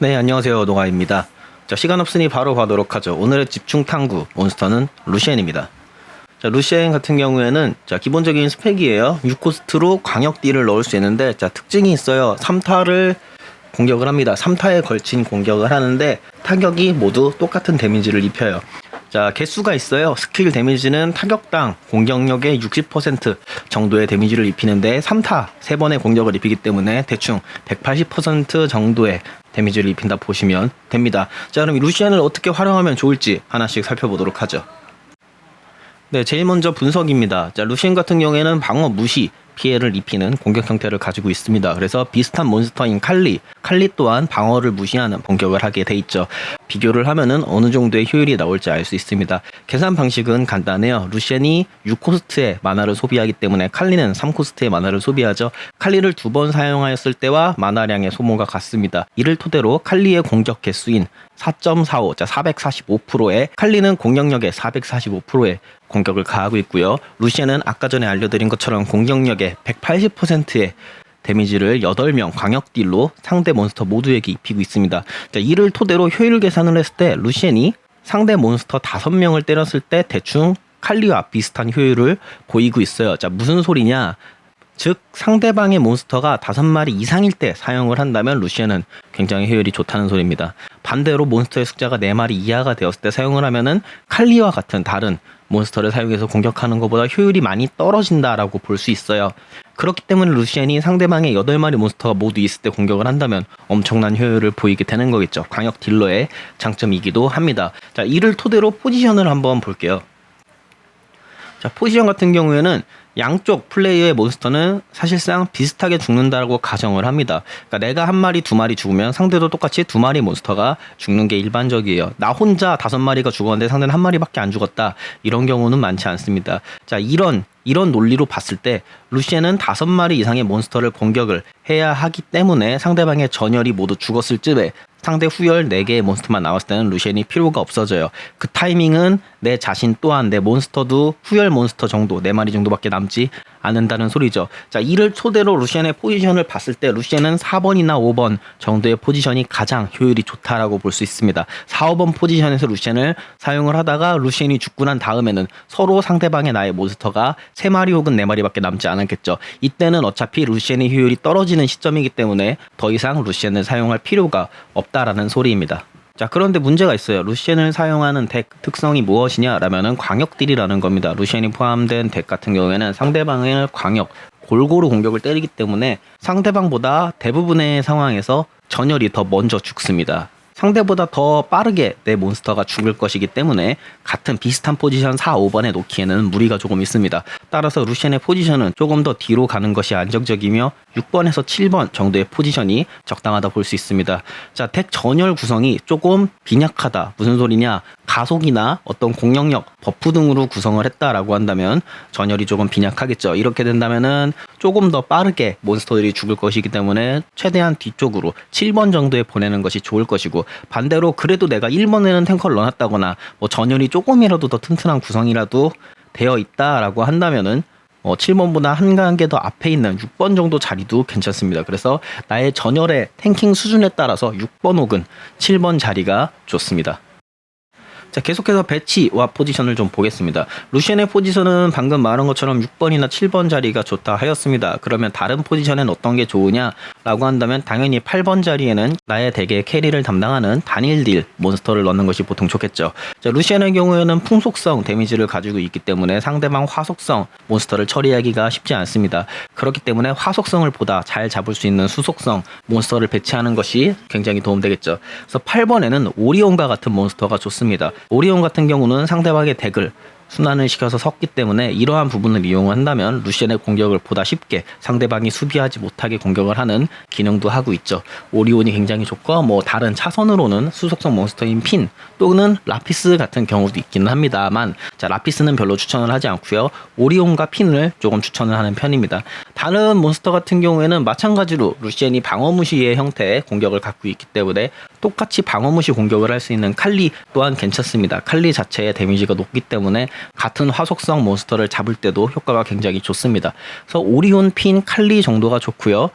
네, 안녕하세요. 노가입니다. 자, 시간 없으니 바로 가도록 하죠. 오늘의 집중 탐구 몬스터는 루시엔입니다. 자, 루시엔 같은 경우에는 자, 기본적인 스펙이에요. 6코스트로 광역 딜을 넣을 수 있는데 자, 특징이 있어요. 3타를 공격을 합니다. 3타에 걸친 공격을 하는데 타격이 모두 똑같은 데미지를 입혀요. 자, 개수가 있어요. 스킬 데미지는 타격당 공격력의 60% 정도의 데미지를 입히는데 3타 3번의 공격을 입히기 때문에 대충 180% 정도의 데미지를 입힌다 보시면 됩니다. 자, 그럼 이 루시안을 어떻게 활용하면 좋을지 하나씩 살펴보도록 하죠. 네, 제일 먼저 분석입니다. 자, 루시안 같은 경우에는 방어 무시 피해를 입히는 공격 형태를 가지고 있습니다. 그래서 비슷한 몬스터인 칼리 또한 방어를 무시하는 공격을 하게 돼 있죠. 비교를 하면은 어느 정도의 효율이 나올지 알 수 있습니다. 계산 방식은 간단해요. 루시안이 6코스트의 마나를 소비하기 때문에 칼리는 3코스트의 마나를 소비하죠. 칼리를 2번 사용하였을 때와 마나량의 소모가 같습니다. 이를 토대로 칼리의 공격 개수인 4.45, 자 445%의 칼리는 공격력의 445%의 공격을 가하고 있고요. 루시안은 아까 전에 알려드린 것처럼 공격력의 180%의 데미지를 8명 광역 딜로 상대 몬스터 모두에게 입히고 있습니다. 자, 이를 토대로 효율 계산을 했을 때 루시안이 상대 몬스터 5명을 때렸을 때 대충 칼리와 비슷한 효율을 보이고 있어요. 자, 무슨 소리냐? 즉 상대방의 몬스터가 5마리 이상일 때 사용을 한다면 루시안은 굉장히 효율이 좋다는 소리입니다. 반대로 몬스터의 숫자가 4마리 이하가 되었을 때 사용을 하면은 칼리와 같은 다른 몬스터를 사용해서 공격하는 것보다 효율이 많이 떨어진다라고 볼 수 있어요. 그렇기 때문에 루시안이 상대방의 8마리 몬스터가 모두 있을 때 공격을 한다면 엄청난 효율을 보이게 되는 거겠죠. 광역 딜러의 장점이기도 합니다. 자, 이를 토대로 포지션을 한번 볼게요. 자, 포지션 같은 경우에는 양쪽 플레이어의 몬스터는 사실상 비슷하게 죽는다고 가정을 합니다. 그러니까 내가 1마리, 2마리 죽으면 상대도 똑같이 2마리 몬스터가 죽는 게 일반적이에요. 나 혼자 5마리가 죽었는데 상대는 1마리밖에 안 죽었다. 이런 경우는 많지 않습니다. 자, 이런 논리로 봤을 때 루시안은 5마리 이상의 몬스터를 공격을 해야 하기 때문에 상대방의 전열이 모두 죽었을 즈음에 상대 후열 4개의 몬스터만 나왔을 때는 루시안이 필요가 없어져요. 그 타이밍은 내 자신 또한 내 몬스터도 후열 몬스터 정도 4마리 정도밖에 남지 않는다는 소리죠. 자, 이를 토대로 루시안의 포지션을 봤을 때 루시안은 4번이나 5번 정도의 포지션이 가장 효율이 좋다라고 볼 수 있습니다. 4, 5번 포지션에서 루시안을 사용을 하다가 루시안이 죽고 난 다음에는 서로 상대방의 나의 몬스터가 3마리 혹은 4마리밖에 남지 않았겠죠. 이때는 어차피 루시안의 효율이 떨어지는 시점이기 때문에 더 이상 루시안을 사용할 필요가 없다라는 소리입니다. 자, 그런데 문제가 있어요. 루시안을 사용하는 덱 특성이 무엇이냐라면은 광역딜이라는 겁니다. 루시안이 포함된 덱 같은 경우에는 상대방을 광역 골고루 공격을 때리기 때문에 상대방보다 대부분의 상황에서 전열이 더 먼저 죽습니다. 상대보다 더 빠르게 내 몬스터가 죽을 것이기 때문에 같은 비슷한 포지션 4, 5번에 놓기에는 무리가 조금 있습니다. 따라서 루시안의 포지션은 조금 더 뒤로 가는 것이 안정적이며 6번에서 7번 정도의 포지션이 적당하다 볼 수 있습니다. 자, 덱 전열 구성이 조금 빈약하다. 무슨 소리냐? 가속이나 어떤 공격력, 버프 등으로 구성을 했다라고 한다면 전열이 조금 빈약하겠죠. 이렇게 된다면은 조금 더 빠르게 몬스터들이 죽을 것이기 때문에 최대한 뒤쪽으로 7번 정도에 보내는 것이 좋을 것이고, 반대로 그래도 내가 1번에는 탱커를 넣어놨다거나 뭐 전열이 조금이라도 더 튼튼한 구성이라도 되어 있다라고 한다면은 7번보다 한 단계 더 앞에 있는 6번 정도 자리도 괜찮습니다. 그래서 나의 전열의 탱킹 수준에 따라서 6번 혹은 7번 자리가 좋습니다. 자, 계속해서 배치와 포지션을 좀 보겠습니다. 루시안의 포지션은 방금 말한 것처럼 6번이나 7번 자리가 좋다 하였습니다. 그러면 다른 포지션엔 어떤 게 좋으냐 라고 한다면 당연히 8번 자리에는 나의 덱의 캐리를 담당하는 단일 딜 몬스터를 넣는 것이 보통 좋겠죠. 자, 루시안의 경우에는 풍속성 데미지를 가지고 있기 때문에 상대방 화속성 몬스터를 처리하기가 쉽지 않습니다. 그렇기 때문에 화속성을 보다 잘 잡을 수 있는 수속성 몬스터를 배치하는 것이 굉장히 도움되겠죠. 그래서 8번에는 오리온과 같은 몬스터가 좋습니다. 오리온 같은 경우는 상대방의 덱을 순환을 시켜서 섰기 때문에 이러한 부분을 이용한다면 루시안의 공격을 보다 쉽게 상대방이 수비하지 못하게 공격을 하는 기능도 하고 있죠. 오리온이 굉장히 좋고 뭐 다른 차선으로는 수속성 몬스터인 핀 또는 라피스 같은 경우도 있기는 합니다만, 자, 라피스는 별로 추천을 하지 않고요. 오리온과 핀을 조금 추천을 하는 편입니다. 다른 몬스터 같은 경우에는 마찬가지로 루시안이 방어무시의 형태의 공격을 갖고 있기 때문에 똑같이 방어무시 공격을 할 수 있는 칼리 또한 괜찮습니다. 칼리 자체의 데미지가 높기 때문에 같은 화속성 몬스터를 잡을 때도 효과가 굉장히 좋습니다. 그래서 오리온, 핀, 칼리 정도가 좋고요.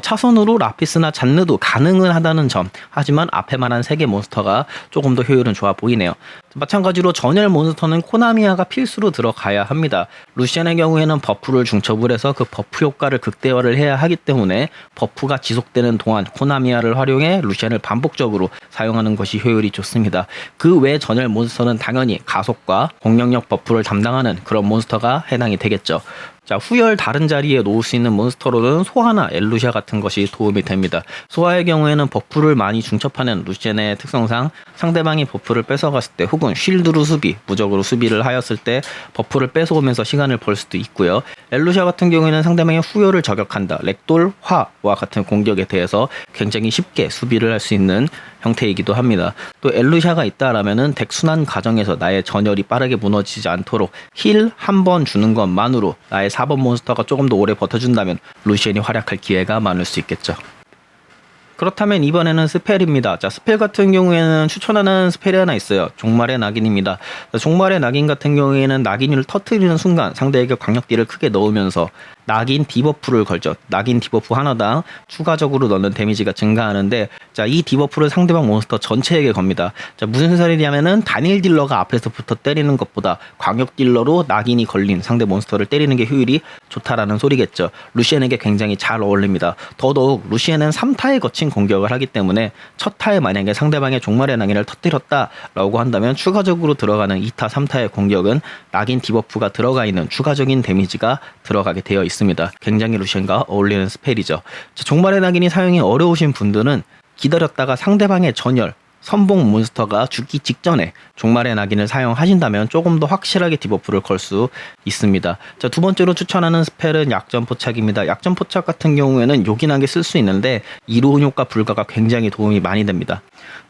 차선으로 라피스나 잔느도 가능은 하다는 점. 하지만 앞에 말한 3개 몬스터가 조금 더 효율은 좋아 보이네요. 마찬가지로 전열 몬스터는 코나미아가 필수로 들어가야 합니다. 루시안의 경우에는 버프를 중첩을 해서 그 버프 효과를 극대화를 해야 하기 때문에 버프가 지속되는 동안 코나미아를 활용해 루시안을 반복적으로 사용하는 것이 효율이 좋습니다. 그 외 전열 몬스터는 당연히 가속과 공격력 버프를 담당하는 그런 몬스터가 해당이 되겠죠. 자, 후열 다른 자리에 놓을 수 있는 몬스터로는 소아나 엘루시아 같은 것이 도움이 됩니다. 소아의 경우에는 버프를 많이 중첩하는 루시안의 특성상 상대방이 버프를 뺏어갔을 때 혹은 쉴드로 수비, 무적으로 수비를 하였을 때 버프를 뺏어오면서 시간을 벌 수도 있고요. 엘루시아 같은 경우에는 상대방의 후열을 저격한다. 렉돌, 화와 같은 공격에 대해서 굉장히 쉽게 수비를 할 수 있는 형태이기도 합니다. 또 엘루시아가 있다라면은 덱 순환 과정에서 나의 전열이 빠르게 무너지지 않도록 힐 한 번 주는 것만으로 나의 4번 몬스터가 조금 더 오래 버텨준다면 루시안이 활약할 기회가 많을 수 있겠죠. 그렇다면 이번에는 스펠입니다. 자, 스펠 같은 경우에는 추천하는 스펠이 하나 있어요. 종말의 낙인입니다. 종말의 낙인 같은 경우에는 낙인을 터뜨리는 순간 상대에게 광역딜을 크게 넣으면서 낙인 디버프를 걸죠. 낙인 디버프 하나당 추가적으로 넣는 데미지가 증가하는데, 자, 이 디버프를 상대방 몬스터 전체에게 겁니다. 자, 무슨 소리냐면은 단일 딜러가 앞에서부터 때리는 것보다 광역 딜러로 낙인이 걸린 상대 몬스터를 때리는 게 효율이 좋다라는 소리겠죠. 루시안에게 굉장히 잘 어울립니다. 더더욱 루시안은 3타에 거친 공격을 하기 때문에 첫 타에 만약에 상대방의 종말의 낙인을 터뜨렸다라고 한다면 추가적으로 들어가는 2타, 3타의 공격은 낙인 디버프가 들어가 있는 추가적인 데미지가 들어가게 되어 있습니다. 굉장히 루시안과 어울리는 스펠이죠. 자, 종말의 낙인이 사용이 어려우신 분들은 기다렸다가 상대방의 전열, 선봉 몬스터가 죽기 직전에 종말의 낙인을 사용하신다면 조금 더 확실하게 디버프를 걸 수 있습니다. 자, 두 번째로 추천하는 스펠은 약점 포착입니다. 약점 포착 같은 경우에는 요긴하게 쓸 수 있는데 이로운 효과 불가가 굉장히 도움이 많이 됩니다.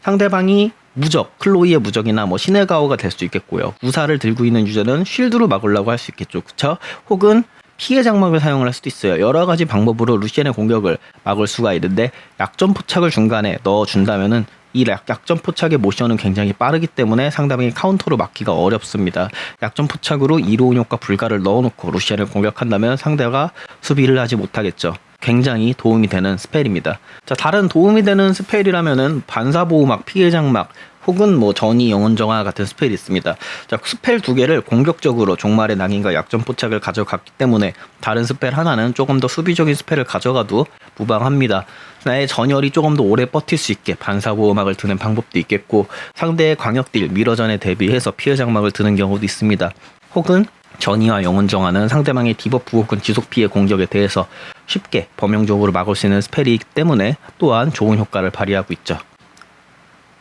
상대방이 무적, 클로이의 무적이나 뭐 신의 가호가 될 수 있겠고요. 우사를 들고 있는 유저는 쉴드로 막으려고 할 수 있겠죠. 그쵸? 혹은 피해 장막을 사용을 할 수도 있어요. 여러 가지 방법으로 루시안의 공격을 막을 수가 있는데 약점 포착을 중간에 넣어준다면은 이 약점 포착의 모션은 굉장히 빠르기 때문에 상대방이 카운터로 막기가 어렵습니다. 약점 포착으로 이로운 효과 불가를 넣어놓고 루시안을 공격한다면 상대가 수비를 하지 못하겠죠. 굉장히 도움이 되는 스펠입니다. 자, 다른 도움이 되는 스펠이라면은 반사보호막, 피해장막, 혹은 뭐 전이 영혼정화 같은 스펠이 있습니다. 자, 스펠 2개를 공격적으로 종말의 낙인과 약점 포착을 가져갔기 때문에 다른 스펠 하나는 조금 더 수비적인 스펠을 가져가도 무방합니다. 나의 전열이 조금 더 오래 버틸 수 있게 반사보호막을 드는 방법도 있겠고, 상대의 광역딜 미러전에 대비해서 피해장막을 드는 경우도 있습니다. 혹은 전이와 영혼정화는 상대방의 디버프 혹은 지속피해 공격에 대해서 쉽게 범용적으로 막을 수 있는 스펠이기 때문에 또한 좋은 효과를 발휘하고 있죠.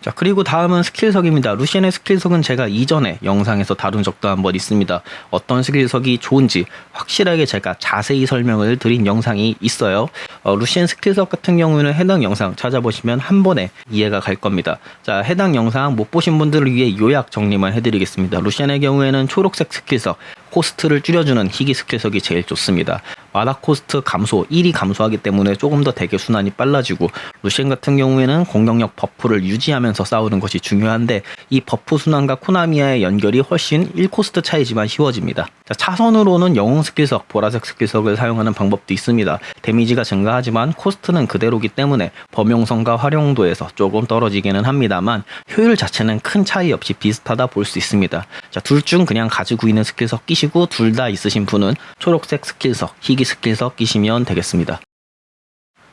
자, 그리고 다음은 스킬석입니다. 루시안의 스킬석은 제가 이전에 영상에서 다룬 적도 한번 있습니다. 어떤 스킬석이 좋은지 확실하게 제가 자세히 설명을 드린 영상이 있어요. 루시안 스킬석 같은 경우에는 해당 영상 찾아보시면 한 번에 이해가 갈 겁니다. 자, 해당 영상 못 보신 분들을 위해 요약 정리만 해드리겠습니다. 루시안의 경우에는 초록색 스킬석, 코스트를 줄여주는 희귀 스킬석이 제일 좋습니다. 마다 코스트 감소, 1이 감소하기 때문에 조금 더 대결 순환이 빨라지고, 루시안 같은 경우에는 공격력 버프를 유지하면서 싸우는 것이 중요한데 이 버프 순환과 코나미아의 연결이 훨씬 1코스트 차이지만 쉬워집니다. 자, 차선으로는 영웅 스킬석, 보라색 스킬석을 사용하는 방법도 있습니다. 데미지가 증가하지만 코스트는 그대로기 때문에 범용성과 활용도에서 조금 떨어지기는 합니다만 효율 자체는 큰 차이 없이 비슷하다 볼 수 있습니다. 자, 둘 중 그냥 가지고 있는 스킬석 끼시고 둘 다 있으신 분은 초록색 스킬석, 희귀 스킬석 끼시면 되겠습니다.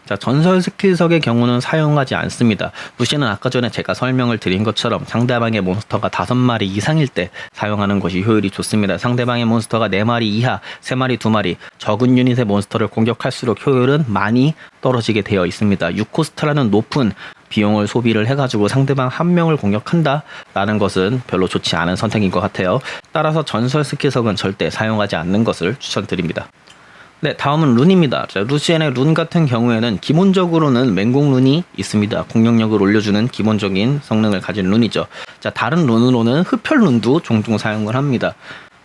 자, 전설 스킬석의 경우는 사용하지 않습니다. 루시안은 아까 전에 제가 설명을 드린 것처럼 상대방의 몬스터가 5마리 이상일 때 사용하는 것이 효율이 좋습니다. 상대방의 몬스터가 4마리 이하, 3마리, 2마리 적은 유닛의 몬스터를 공격할수록 효율은 많이 떨어지게 되어 있습니다. 6코스트라는 높은 비용을 소비를 해가지고 상대방 한 명을 공격한다 라는 것은 별로 좋지 않은 선택인 것 같아요. 따라서 전설 스킬석은 절대 사용하지 않는 것을 추천드립니다. 네, 다음은 룬입니다. 자, 루시안의 룬 같은 경우에는 기본적으로는 맹공 룬이 있습니다. 공격력을 올려주는 기본적인 성능을 가진 룬이죠. 자, 다른 룬으로는 흡혈 룬도 종종 사용을 합니다.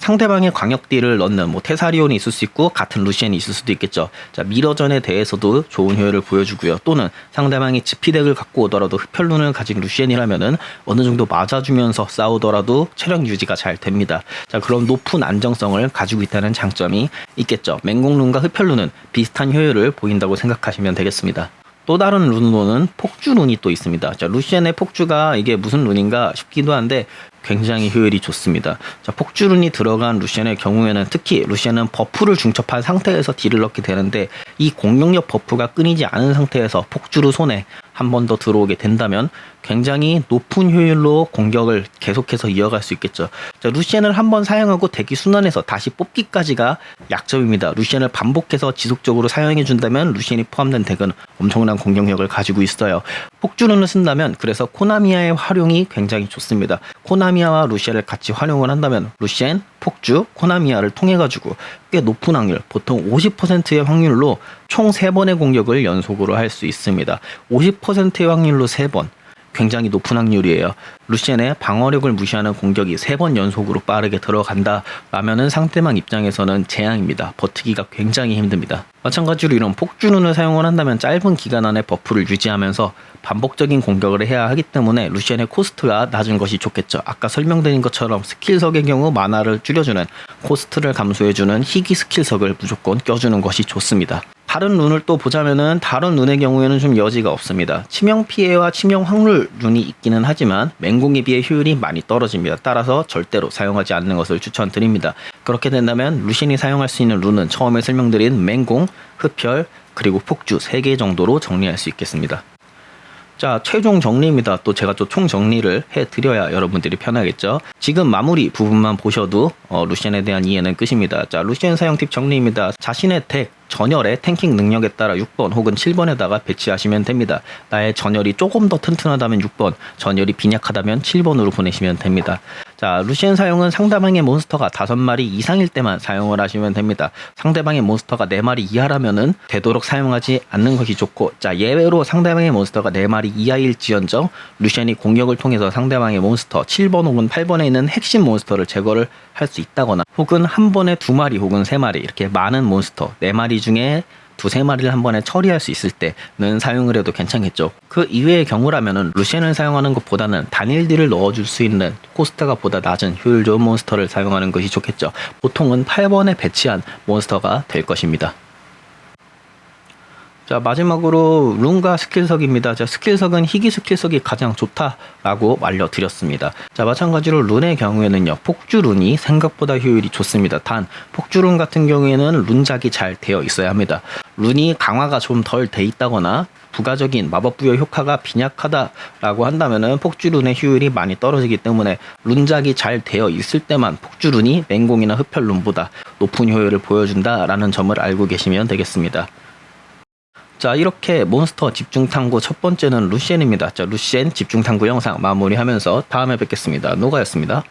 상대방의 광역딜을 넣는 뭐 테사리온이 있을 수 있고 같은 루시엔이 있을 수도 있겠죠. 자, 미러전에 대해서도 좋은 효율을 보여주고요. 또는 상대방이 지피덱을 갖고 오더라도 흡혈룬을 가진 루시엔이라면은 어느 정도 맞아주면서 싸우더라도 체력 유지가 잘 됩니다. 자, 그런 높은 안정성을 가지고 있다는 장점이 있겠죠. 맹공룬과 흡혈룬은 비슷한 효율을 보인다고 생각하시면 되겠습니다. 또 다른 룬으로는 폭주룬이 또 있습니다. 자, 루시엔의 폭주가 이게 무슨 룬인가 싶기도 한데 굉장히 효율이 좋습니다. 자, 폭주룬이 들어간 루시엔의 경우에는 특히 루시엔은 버프를 중첩한 상태에서 딜을 넣게 되는데 이 공격력 버프가 끊이지 않은 상태에서 폭주루 손에 한 번 더 들어오게 된다면 굉장히 높은 효율로 공격을 계속해서 이어갈 수 있겠죠. 자, 루시엔을 한번 사용하고 대기 순환해서 다시 뽑기까지가 약점입니다. 루시엔을 반복해서 지속적으로 사용해 준다면 루시엔이 포함된 덱은 엄청난 공격력을 가지고 있어요. 폭주룬을 쓴다면 그래서 코나미아의 활용이 굉장히 좋습니다. 코나미아와 루시엔을 같이 활용을 한다면 루시엔, 폭주, 코나미아를 통해 가지고 꽤 높은 확률, 보통 50%의 확률로 총 3번의 공격을 연속으로 할 수 있습니다. 50%의 확률로 3번. 굉장히 높은 확률이에요. 루시엔의 방어력을 무시하는 공격이 3번 연속으로 빠르게 들어간다 라면은 상대방 입장에서는 재앙입니다. 버티기가 굉장히 힘듭니다. 마찬가지로 이런 폭주룬을 사용을 한다면 짧은 기간 안에 버프를 유지하면서 반복적인 공격을 해야 하기 때문에 루시엔의 코스트가 낮은 것이 좋겠죠. 아까 설명드린 것처럼 스킬석의 경우 마나를 줄여주는 코스트를 감소해주는 희귀 스킬석을 무조건 껴주는 것이 좋습니다. 다른 룬을 또 보자면은 다른 룬의 경우에는 좀 여지가 없습니다. 치명 피해와 치명 확률 룬이 있기는 하지만 맹공에 비해 효율이 많이 떨어집니다. 따라서 절대로 사용하지 않는 것을 추천드립니다. 그렇게 된다면 루시엔이 사용할 수 있는 룬은 처음에 설명드린 맹공, 흡혈, 그리고 폭주 3개 정도로 정리할 수 있겠습니다. 자, 최종 정리입니다. 또 제가 또 총 정리를 해드려야 여러분들이 편하겠죠. 지금 마무리 부분만 보셔도 루시엔에 대한 이해는 끝입니다. 자, 루시엔 사용 팁 정리입니다. 자신의 덱 전열의 탱킹 능력에 따라 6번 혹은 7번에다가 배치하시면 됩니다. 나의 전열이 조금 더 튼튼하다면 6번, 전열이 빈약하다면 7번으로 보내시면 됩니다. 자, 루시엔 사용은 상대방의 몬스터가 5마리 이상일 때만 사용을 하시면 됩니다. 상대방의 몬스터가 4마리 이하라면은 되도록 사용하지 않는 것이 좋고, 자, 예외로 상대방의 몬스터가 4마리 이하일지언정 루시엔이 공격을 통해서 상대방의 몬스터 7번 혹은 8번에 있는 핵심 몬스터를 제거를 할 수 있다거나 혹은 한 번에 2마리 혹은 3마리 이렇게 많은 몬스터 4마리 중에 2-3마리를 한 번에 처리할 수 있을 때는 사용을 해도 괜찮겠죠. 그 이외의 경우라면은 루시엔을 사용하는 것보다는 단일 딜을 넣어줄 수 있는 코스트가 보다 낮은 효율 좋은 몬스터를 사용하는 것이 좋겠죠. 보통은 8번에 배치한 몬스터가 될 것입니다. 자, 마지막으로 룬과 스킬석입니다. 자, 스킬석은 희귀 스킬석이 가장 좋다라고 알려드렸습니다. 자, 마찬가지로 룬의 경우에는요, 폭주룬이 생각보다 효율이 좋습니다. 단 폭주룬 같은 경우에는 룬작이 잘 되어 있어야 합니다. 룬이 강화가 좀 덜 돼 있다거나 부가적인 마법 부여 효과가 빈약하다라고 한다면은 폭주룬의 효율이 많이 떨어지기 때문에 룬작이 잘 되어 있을 때만 폭주룬이 맹공이나 흡혈룬보다 높은 효율을 보여준다라는 점을 알고 계시면 되겠습니다. 자, 이렇게 몬스터 집중탐구 첫 번째는 루시엔입니다. 자, 루시엔 집중탐구 영상 마무리하면서 다음에 뵙겠습니다. 노가였습니다.